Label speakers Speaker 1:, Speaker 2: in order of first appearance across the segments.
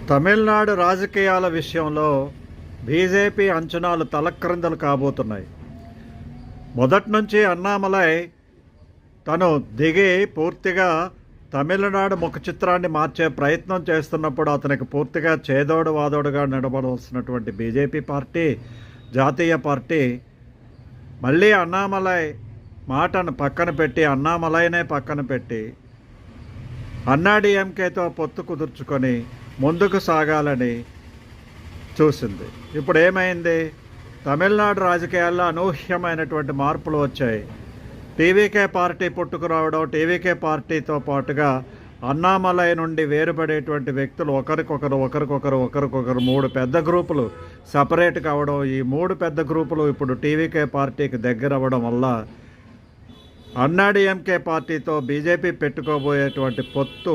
Speaker 1: తమిళనాడు రాజకీయాల విషయంలో బీజేపీ అంచనాలు తలక్రిందలు కాబోతున్నాయి. మొదటి నుంచి అన్నామలై తను దిగి పూర్తిగా తమిళనాడు ముఖ చిత్రాన్ని మార్చే ప్రయత్నం చేస్తున్నప్పుడు అతనికి పూర్తిగా చేదోడు వాదోడుగా నిలబడవలసినటువంటి బీజేపీ పార్టీ, జాతీయ పార్టీ మళ్ళీ అన్నామలై మాటను పక్కన పెట్టి, అన్నామలైనే పక్కన పెట్టి అన్నాడీఎంకేతో పొత్తు కుదుర్చుకొని ముందుకు సాగాలని చూసింది. ఇప్పుడు ఏమైంది? తమిళనాడు రాజకీయాల్లో అనూహ్యమైనటువంటి మార్పులు వచ్చాయి. టీవీకే పార్టీ పుట్టుకురావడం, టీవీకే పార్టీతో పాటుగా అన్నామలై నుండి వేరుపడేటువంటి వ్యక్తులు ఒకరికొకరు మూడు పెద్ద గ్రూపులు సపరేట్ కావడం, ఈ మూడు పెద్ద గ్రూపులు ఇప్పుడు టీవీకే పార్టీకి దగ్గర అవ్వడం వల్ల అన్నాడీఎంకే పార్టీతో బీజేపీ పెట్టుకోబోయేటువంటి పొత్తు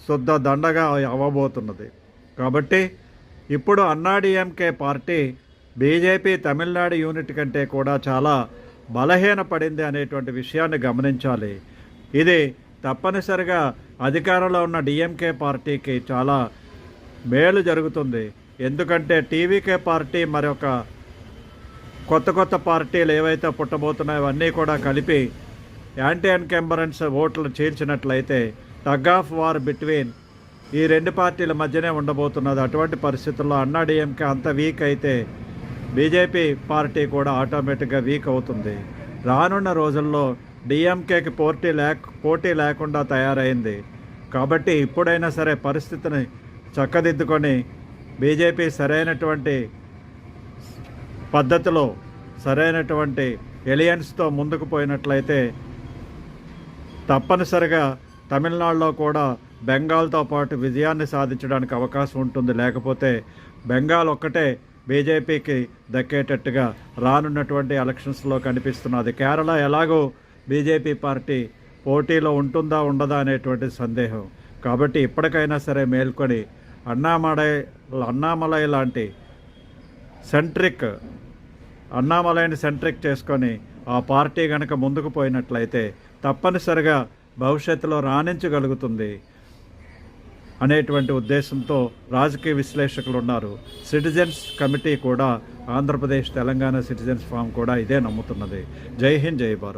Speaker 1: శుద్ధ దండగా అవ్వబోతున్నది. కాబట్టి ఇప్పుడు AIADMK party BJP Tamil Nadu unit కంటే కూడా చాలా బలహీనపడింది అనేటువంటి విషయాన్ని గమనించాలి. ఇది తప్పనిసరిగా అధికారంలో ఉన్న డిఎంకే పార్టీకి చాలా మేలు జరుగుతుంది. ఎందుకంటే టీవీకే పార్టీ మరొక కొత్త పార్టీలు ఏవైతే పుట్టబోతున్నాయో అవన్నీ కూడా కలిపి యాంటీ ఎన్కంబరెన్స్ ఓట్లు చీల్చినట్లయితే టగ్ ఆఫ్ వార్ బిట్వీన్ ఈ రెండు పార్టీల మధ్యనే ఉండబోతున్నది. అటువంటి పరిస్థితుల్లో అన్నాడీఎంకే అంత వీక్ అయితే బీజేపీ పార్టీ కూడా ఆటోమేటిక్గా వీక్ అవుతుంది. రానున్న రోజుల్లో డిఎంకేకి పోటీ లేకుండా తయారైంది. కాబట్టి ఇప్పుడైనా సరే పరిస్థితిని చక్కదిద్దుకొని బీజేపీ సరైనటువంటి పద్ధతిలో సరైనటువంటి ఎలియన్స్తో ముందుకు పోయినట్లయితే తప్పనిసరిగా తమిళనాడులో కూడా బెంగాల్తో పాటు విజయాన్ని సాధించడానికి అవకాశం ఉంటుంది. లేకపోతే బెంగాల్ ఒక్కటే బీజేపీకి దక్కేటట్టుగా రానున్నటువంటి ఎలక్షన్స్లో కనిపిస్తున్నది. కేరళ ఎలాగో బీజేపీ పార్టీ పోటీలో ఉంటుందా ఉండదా అనేటువంటి సందేహం. కాబట్టి ఇప్పటికైనా సరే మేల్కొని అన్నామలై లాంటి అన్నామలైని సెంట్రిక్ చేసుకొని ఆ పార్టీ కనుక ముందుకు పోయినట్లయితే తప్పనిసరిగా భవిష్యత్తులో రాణించగలుగుతుంది అనేటువంటి ఉద్దేశంతో రాజకీయ విశ్లేషకులు ఉన్నారు. సిటిజన్స్ కమిటీ కూడా, ఆంధ్రప్రదేశ్ తెలంగాణ సిటిజన్స్ ఫారం కూడా ఇదే నమ్ముతున్నది. జై హింద్, జై భారత్.